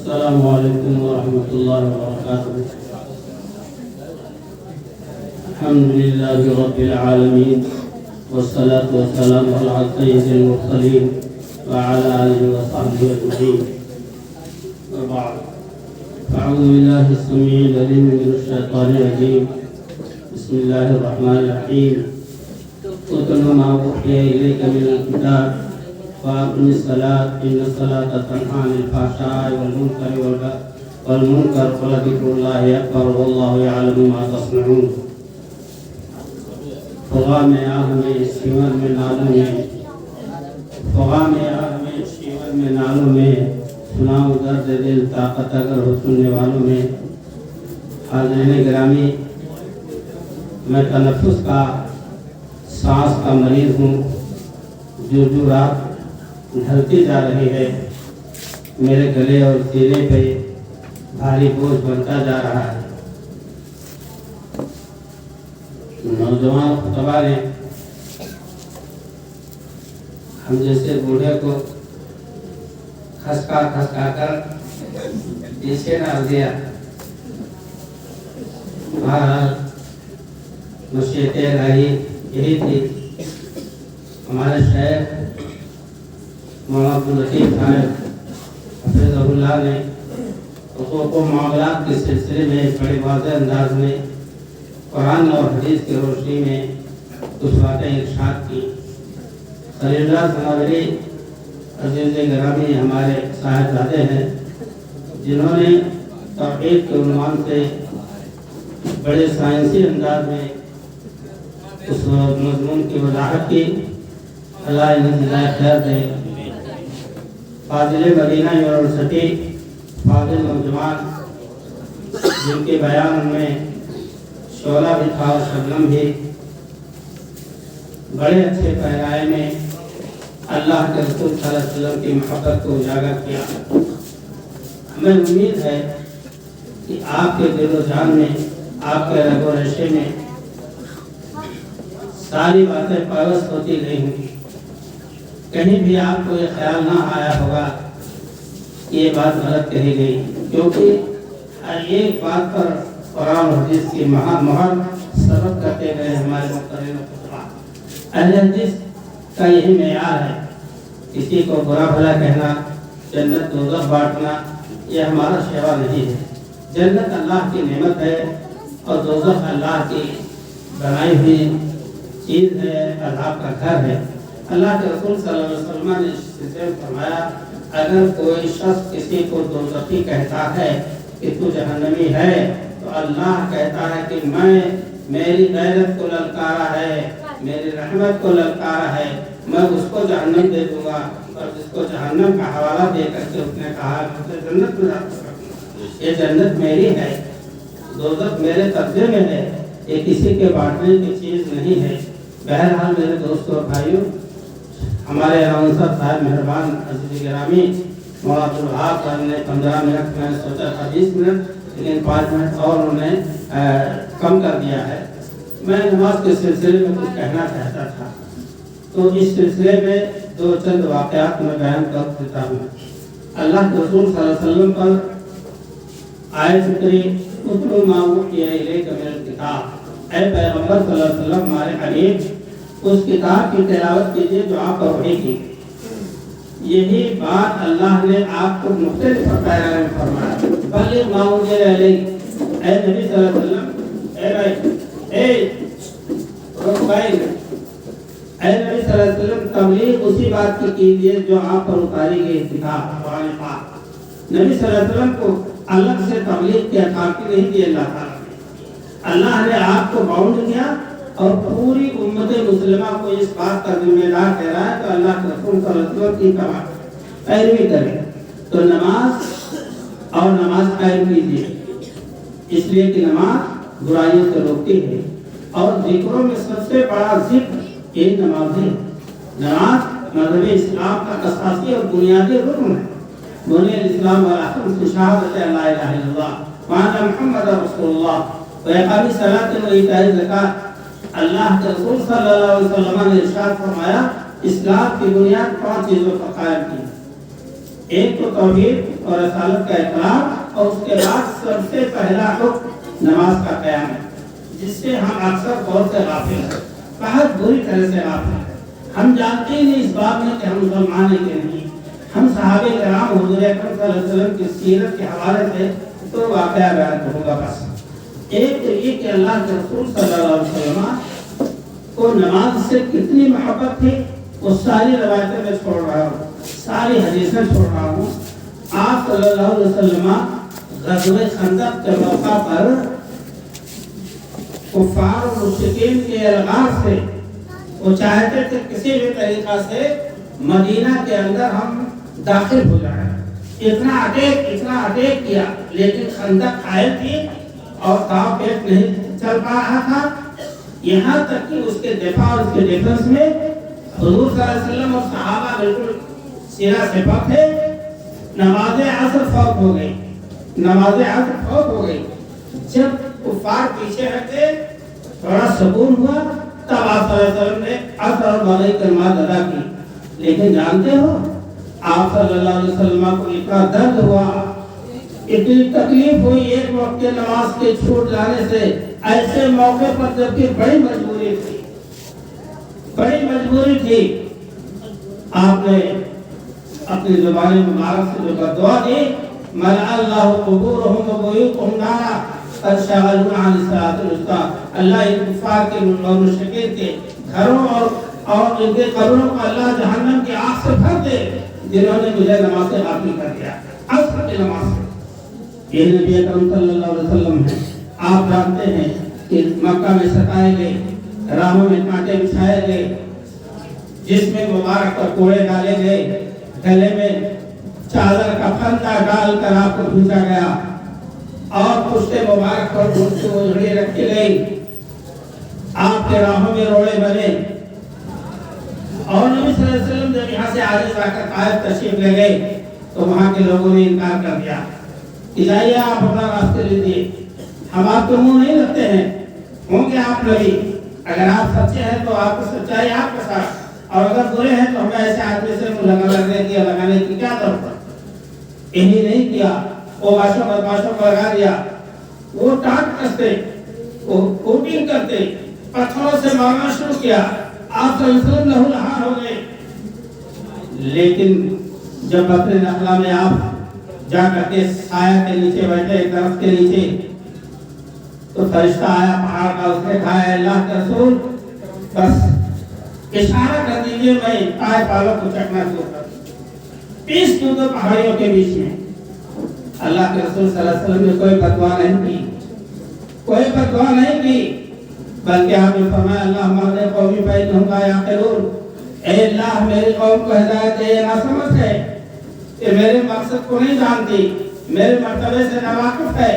السلام علیکم ورحمۃ اللہ وبرکاتہ۔ الحمدللہ رب العالمین والصلاة والسلام علی سید المرسلین وعلی آلہ وصحبہ اجمعین، وبعد، اعوذ باللہ السمیع العلیم من الشیطان الرجیم، بسم اللہ الرحمن الرحیم، اتل ما اوحی الیک من الکتاب وَأَقِمِ الصَّلَاةَ إِنَّ الصَّلَاةَ تَنْهَىٰ عَنِ الْفَحْشَاءِ وَالْمُنكَرِ وَلَذِكْرُ اللَّهِ أَكْبَرُ وَاللَّهُ يَعْلَمُ مَا تَصْنَعُونَ۔ فغام میں شیون میں نالوں میں سناؤ درد دل طاقت اگر ہو سننے والوں میں۔ حاضرین گرامی، میں تنفس کا سانس کا مریض ہوں، جو رات ڈھلتی جا رہی ہے، میرے گلے اور سینے پہ بھاری بوجھ بنتا جا رہا ہے۔ نوجوان خطبہ نے ہم جیسے بوڑھے کو کھسکا کر پیچھے ڈال دیا۔ بہرحال نصیحت الہی یہی تھی۔ ہمارے شیخ مولانا عبداللطیف صاحب حفظہ اللہ نے حقوق و معاملات کے سلسلے میں بڑے واضح انداز میں قرآن اور حدیث کی روشنی میں کچھ باتیں ارشاد کی۔ خلیل اللہ ثناوری عزیز گرامی ہمارے صاحبزادے ہیں، جنہوں نے توحید کے عنوان سے بڑے سائنسی انداز میں اس مضمون کی وضاحت کی۔ اللہ انہیں جزائے خیر دے۔ فاضل مدینہ یونیورسٹی، فاضل نوجوان، جن کے بیان میں شعلہ بھی تھا اور شبنم بھی، بڑے اچھے پیرائے میں اللہ کے رسول صلی اللہ علیہ وسلم کی محبت کو اجاگر کیا۔ ہمیں امید ہے کہ آپ کے دل و جان میں، آپ کے رگ و ریشے میں ساری باتیں پیوست ہوتی رہی ہوں گی۔ کہیں بھی آپ کو یہ خیال نہ آیا ہوگا کہ یہ بات غلط کہی گئی، کیونکہ ہر ایک بات پر قرآن و حدیث کی مہر سبق کرتے گئے ہمارے مقررین و خطبہ۔ اہل حدیث کا یہی معیار ہے، کسی کو برا بھلا کہنا، جنت دوزخ بانٹنا، یہ ہمارا شیوا نہیں ہے۔ جنت اللہ کی نعمت ہے اور دوزخ اللہ کی بنائی ہوئی چیز ہے، عذاب کا گھر ہے۔ اللہ کے رسول صلی اللہ علیہ وسلم نے اس سلسلے میں فرمایا، اگر کوئی شخص کسی کو دوزخی کہتا ہے کہ تو جہنمی ہے، تو اللہ کہتا ہے کہ میں میری غیرت کو للکارا ہے، میری رحمت کو للکارا ہے، میں اس کو جہنم دے دوں گا۔ اور جس کو جہنم کا حوالہ دے کر کے اس نے کہا کہ جنت میں جاتا ہوں، یہ جنت میری ہے، دوزخ میرے قبضے میں ہے، یہ کسی کے بانٹنے کی چیز نہیں ہے۔ بہرحال میرے دوستوں اور بھائیوں، ہمارے اناؤنسر صاحب مہربان عزیز گرامی مولانا عبدالوہاب صاحب نے 15 منٹ، میں نے سوچا تھا 20 منٹ، لیکن 5 منٹ اور انہوں نے کم کر دیا ہے۔ میں نماز کے سلسلے میں کچھ کہنا چاہتا تھا، تو اس سلسلے میں دو چند واقعات میں بیان کر دیتا ہوں۔ اللہ کے رسول صلی اللہ علیہ وسلم پر آیت اتری، اتلو ما اوحی الیک من الکتاب، اے پیغمبر صلی اللہ علیہ وسلم ہمارے حبیب، اس کتاب کی تلاوت کیجیے جو آپ پر وحی کی۔ یہی بات اللہ نے آپ کو مختلف پیروں میں فرمایا، بلغ ما انزل الیک، اے نبی صلی اللہ علیہ وسلم، اے نبی صلی اللہ علیہ وسلم، تبلیغ اسی بات کی کیجیے جو آپ پر اتاری گئی کتاب قرآن پاک۔ نبی صلی اللہ علیہ وسلم کو الگ سے تبلیغ کی اتھارٹی نہیں دی اللہ تعالیٰ نے، اللہ نے آپ کو باؤنڈ کیا اور پوری امت مسلمہ کو اس بات کا ذمہ دار ٹھہرایا کہ اللہ کے رسول صلی اللہ علیہ وسلم کی پیروی کریں۔ تو نماز قائم کیجیے، اس لیے کہ نماز برائیوں سے روکتی ہے، اور ذکروں میں سب سے بڑا ذکر یہی نماز ہے۔ نماز مذہب اسلام کا اساسی اور بنیادی رکن ہے۔ بنی الاسلام والخمس شہادت لا الہ الا اللہ وان محمد رسول اللہ وإقام الصلاۃ وإیتاء الزکاۃ۔ اللہ کے رسول صلی اللہ علیہ وسلم نے ارشاد فرمایا، اسلام کی بنیاد 5 چیزوں پر قائم کی۔ ایک تو توحید، اور رسالت کا اقرار، اور اس کے بعد سب سے پہلا حکم نماز کا قیام ہے، جس سے ہم اکثر طور سے غافل ہیں، بہت بری طرح سے غافل ہیں۔ ہم جانتے ہی نہیں اس بات میں کہ ہم مسلمان ہیں کہ نہیں۔ ہم صحابہ کرام حضور اکرم صلی اللہ علیہ وسلم کی سیرت کے حوالے سے تو واقعہ بیان کروں گا بس۔ ایک تو یہ کہ اللہ کے رسول صلی اللہ علیہ وسلم کو نماز سے کتنی محبت تھی، وہ ساری روایتیں میں چھوڑ رہا ہوں، ساری حدیثیں چھوڑ رہا ہوں۔ آپ صلی اللہ علیہ وسلم غزوہ خندق کے موقع پر کفار و مشرکین کے الغار سے وہ چاہتے تھے کسی بھی طریقہ سے مدینہ کے اندر ہم داخل ہو جائیں، اتنا اٹیک کیا، لیکن خندق قائم تھی اور داؤ پیچ نہیں چل پا رہا تھا، یہاں تک کہ اس کے دفاع اور اس کے ڈیفنس میں حضور صلی اللہ علیہ وسلم اور صحابہ بالکل سیرا سپر تھے۔ نماز عصر فوت ہو گئی، جب کفار پیچھے ہٹے، تھوڑا سکون ہوا، تب آپ صلی اللہ علیہ وسلم نے عصر اور مغرب کی نماز ادا کی۔ لیکن جانتے ہو آپ صلی اللہ علیہ وسلم کو اتنا درد ہوا، اتنی تکلیف ہوئی ایک وقت کے نماز کے چھوٹ جانے سے، ایسے موقع پر جبکہ بڑی مجبوری تھی، آپ نے اپنی زبان مبارک سے جو دعا دی، ملأ اللہ قبورہم و بیوتہم نارا قد شغلونا عن الصلاۃ الوسطی، اللہ ان کفار کے اور مشرکین کے گھروں اور ان کے قبروں کو اللہ جہنم کی آگ سے بھر دے جنہوں نے مجھے نماز سے غافل کر دیا، عصر کی نماز سے۔ یہ نبی اکرم صلی اللہ علیہ وسلم ہے۔ آپ جانتے ہیں کہ مکہ میں ستائے گئے، راہوں میں کانٹے بچھائے گئے، جسم مبارک پر کوڑے ڈالے گئے، گلے میں چادر کا پھندا ڈال کر آپ کو بھیجا گیا، اور پشت مبارک پر اونٹ سے اوڑھنی رکھی گئی، آپ کے راہوں میں روڑے بنے، اور نبی صلی اللہ علیہ وسلم جب یہاں سے آگے جا کر طائف تشریف لے گئے تو وہاں کے لوگوں نے انکار کر دیا کہ جائیے آپ اپنا راستے لیجیے، ہم آپ کو منہ نہیں رکھتے ہیں، ہوں گے آپ نبی، اگر آپ سچے ہیں تو آپ کو سچائی آپ کے ساتھ، اور اگر برے ہیں تو ہمیں ایسے آدمی سے لگانے کی کیا ضرورت۔ یہی نہیں کیا، وہ بدماشوں کو لگا دیا، وہ ٹانٹ کستے، وہ کوٹنگ کرتے، پتھروں سے مارنا شروع کیا، آپ صلی اللہ علیہ وسلم لہو لہار ہو گئے۔ لیکن جب اپنے نخلا میں آپ جا کر کے سایہ کے نیچے بیٹھے، ایک درخت کے نیچے، تو فرشتہ آیا پہاڑ کا، اس نے کہا ہے اللہ کے رسول بس اشارہ کر دیجئے، میں طائف والوں کو چکنا شروع کر پیس دوں گا پہاڑیوں کے بیچ میں۔ اللہ کے رسول صلی اللہ علیہ وسلم نے کوئی بددعا نہیں کی، بلکہ آپ نے فرمایا اللہم اہد قومی فإنہم لا یعقلون، اے اللہ میری قوم کو ہدایت دے، یہ نہ سمجھ ہے کہ میرے مقصد کو نہیں جانتی، میرے مرتبے سے ناواقف ہے،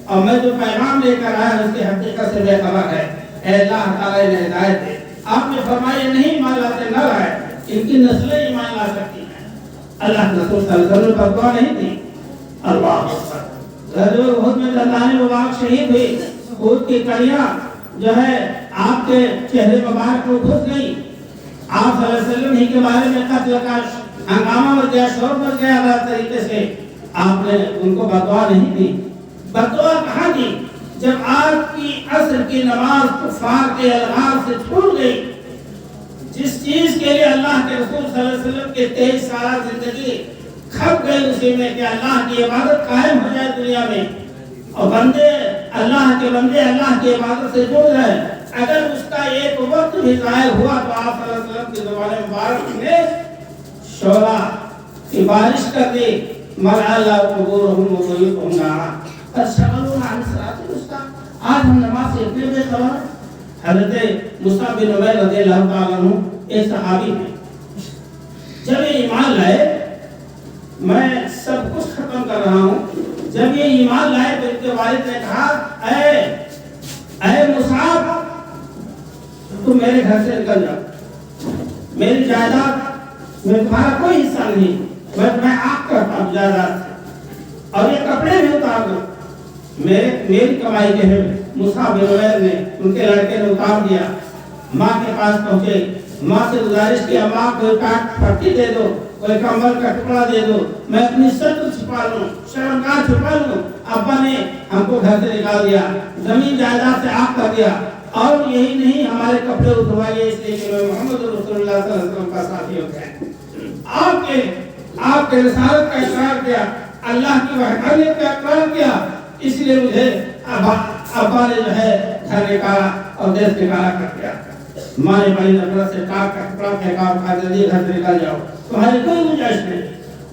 اور میں جو پیغام لے کر آیا اس کی حقیقت سے بے خبر ہے، اے اللہ تعالیٰ نے ہدایت دے۔ آپ نے فرمایا نہیں ایمان لاتے نہ لائے، ان کی نسلیں ایمان لا سکتی ہیں۔ اللہ کے رسول صلی اللہ علیہ وسلم پر دعا نہیں تھی۔ اللہ غزوہ احد میں دندان مبارک شہید ہوئی، احد کی کڑیاں جو ہے آپ کے چہرے مبارک میں گھس گئی، آپ صلی اللہ علیہ وسلم ہی کے بارے میں قتل کا ہنگامہ مچ گیا، شور مچ گیا، ہر طریقے سے آپ نے ان کو بددعا نہیں دی۔ بددعا کہاں دی؟ جب آپ کی عصر کی نماز کفار کے الغار سے چھوٹ گئی، جس چیز کے لیے اللہ کے رسول صلی اللہ علیہ وسلم کے 23 سالہ زندگی کھپ گئی اسی میں کہ اللہ کی عبادت قائم ہو جائے دنیا میں، اور بندے اللہ کی عبادت سے جڑ جائے، اگر اس کا ایک وقت بھی ضائع ہوا تو آپ صلی اللہ علیہ وسلم کی زبان مبارک نے شعلہ کی بارش کر دی، ملأ اللہ قبورہم و بیوتہم نارا قد شغلونا عن الصلاۃ الوسطی۔ آج ہم نماز سے اتنے بے خبر۔ حضرت مصعب بن عمیر رضی اللہ تعالیٰ عنہ ایک صحابی ہیں، جب یہ ایمان لائے، میں سب کچھ ختم کر رہا ہوں، جب یہ ایمان لائے تو ان کے والد نے کہا اے مصعب تم میرے گھر سے نکل جاؤ، میری جائیداد میں تمہارا کوئی حصہ نہیں، میں آگ کرتا ہوں جائیداد سے، اور یہ کپڑے بھی اتار دو، میری کمائی کے ہیں۔ مصعب بن عمیر نے ان کے لڑکے نے اتار دیا، ماں کے پاس پہنچے، ماں سے گزارش کیا ماں کوئی کاٹ پھٹی دے دو، کوئی کمبل کا ٹکڑا دے دو، میں اپنی ستر چھپا لوں، شرمگاہ چھپا لوں۔ ابا نے ہم کو گھر سے نکال دیا، زمین جائیداد سے آگ کر دیا، اور یہی نہیں ہمارے کپڑے اتروائیے اس لیے کہ میں محمد رسول اللہ صلی اللہ علیہ وسلم کا ساتھی ہو گیا۔ آپ کے رسالت کا اقرار کیا، اللہ کی وحدانیت کا اقرار کیا، اس لیے مجھے ابا نے جو ہے گھر نکالا اور دیش نکالا کر دیا۔ ماں نے بڑی نفرت سے کاٹ کا ٹکڑا پھینکا اور کہا جلدی گھر سے نکل جاؤ، تمہاری کوئی گنجائش نہیں۔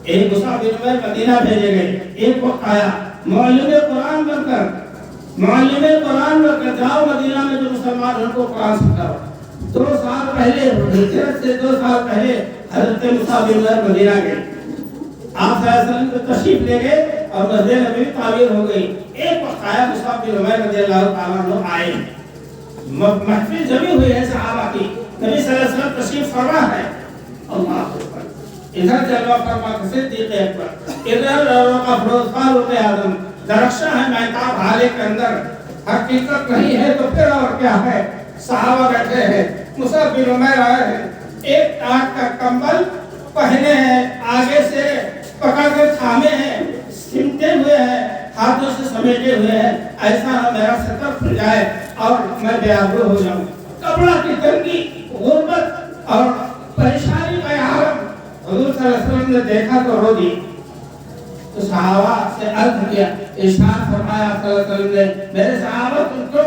ایک مصعب بن عمیر مدینہ بھیجے گئے، ایک وقت آیا معلم قرآن بن کر جاؤ مدینہ میں جو مسلمان ہیں ان کو قرآن سکھاؤ۔ 2 سال پہلے ہجرت سے 2 سال پہلے حضرت مصعب بن عمیر مدینہ گئے، آپ صلی اللہ علیہ وسلم کو تشریف لے گئے اور مسجد نبوی تعمیر ہو گئی۔ ایک وقت آیا مصعب بن عمیر رضی اللہ تعالیٰ عنہ آئے، محفل جمی ہوئی ہے صحابہ کی، نبی صلی اللہ علیہ وسلم تشریف فرما ہے، اللہ اکبر، ادھر جلوہ فرما صدیق اکبر، ادھر افروز فاروق اعظم، درخشاں ہے مہتاب حالے کے اندر، حقیقت نہیں ہے تو پھر اور کیا ہے، صحابہ بیٹھے ہیں، مصعب بن عمیر آئے ہیں، ایک ٹاٹ کا کمبل پہنے ہیں، آگے سے پکڑ کر تھامے ہیں، سمٹے ہوئے ہیں، ہاتھوں سے سمیٹے ہوئے ہیں، ایسا نہ میرا سطر پھر جائے اور میں بے آبرو ہو جاؤں۔ کپڑا کی تنگی، غربت اور پریشانی کا عالم حضور صلی اللہ علیہ وسلم نے دیکھا تو رو دی، تو صحابہ سے عرض کیا، ارشاد فرمایا صلی اللہ علیہ وسلم نے، میرے صحابہ تم کو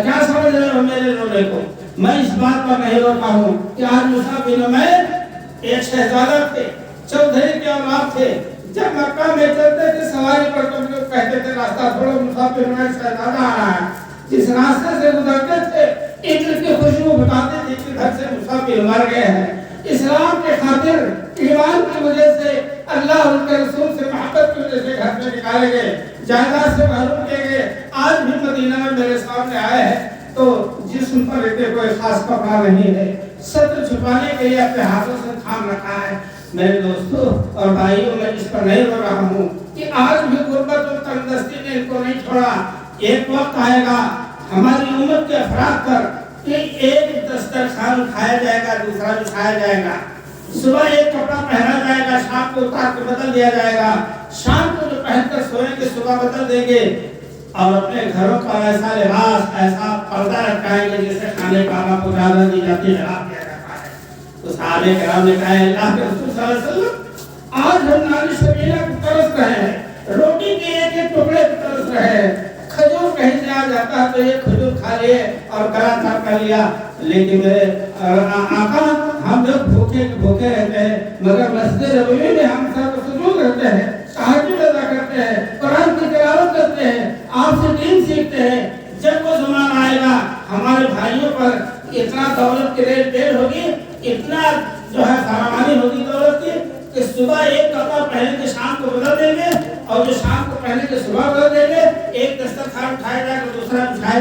کیا سمجھ رہے ہو میرے رونے کو؟ میں اس بات پر نہیں روتا ہوں کہ آج مصعب بن عمیر ایک شہزادہ تھے، چودھری کے اولاد تھے، جب مکہ میں چلتے تھے سواری پر تو لوگ کہتے تھے راستہ چھوڑو، مصعب بن عمیر شہزادہ آ رہا ہے، جس راستے سے گزرتے تھے عطر کی خوشبو بتاتے تھے کہ گھر سے مصعب بن عمیر گئے ہیں۔ اسلام کے خاطر، ایمان کی وجہ سے، اللہ اور ان کے رسول سے محبت کی وجہ سے گھر سے نکالے گئے، جائیداد سے محروم کیے گئے، آج بھی مدینہ میں میرے سامنے آئے ہیں تو جسم پر اتنے کوئی خاص کپڑا نہیں ہے، ستر چھپانے کے لیے اپنے ہاتھوں سے تھام رکھا ہے۔ میرے دوستوں اور بھائیوں، میں اس پر نہیں رو رہا ہوں کہ آج بھی غربت اور تنگدستی نے ان کو نہیں چھوڑا۔ ایک وقت آئے گا ہماری امت کے افراد پر کہ ایک دسترخوان کھایا جائے گا، دوسرا بچھایا جائے گا، صبح ایک کپڑا پہنا جائے گا، شام کو اتار کے بدل دیا جائے گا، شام کو جو پہن کر سوئیں گے صبح بدل دیں گے، اور اپنے گھروں کا ایسا لباس، ایسا پردہ رکھائیں گے جسے کھانے کعبہ کو اجازت دی جاتی ہے، جواب دیا جاتا ہے۔ تو صحابہ کرام نے کہا اللہ کے رسول صلی اللہ علیہ وسلم، آج ہم نانی شبیلہ کو ترس رہے ہیں، روٹی کے ایک ایک ٹکڑے کو ترس رہے ہیں، کھجور کہیں سے آ جاتا ہے تو یہ کھجور کھا لیے اور گلا صاف کر لیا، لیکن میرے آقا ہم لوگ بھوکے رہتے ہیں، مگر مسجد نبوی میں ہم سب سجود رہتے ہیں، تہجد ادا کرتے ہیں، قرآن کی تلاوت کرتے ہیں، آپ سے دین سیکھتے ہیں۔ جب وہ زمانہ آئے گا ہمارے بھائیوں پر اتنا دولت کی ریٹ ڈیڑھ ہوگی، اتنا جو ہے فراوانی ہوگی دولت کی کہ صبح ایک کپڑا پہن کے شام کو بدل دیں گے، اور جو شام کو پہنے کے صبح بدل دیں گے، ایک دسترخوان اٹھایا جائے گا دوسرا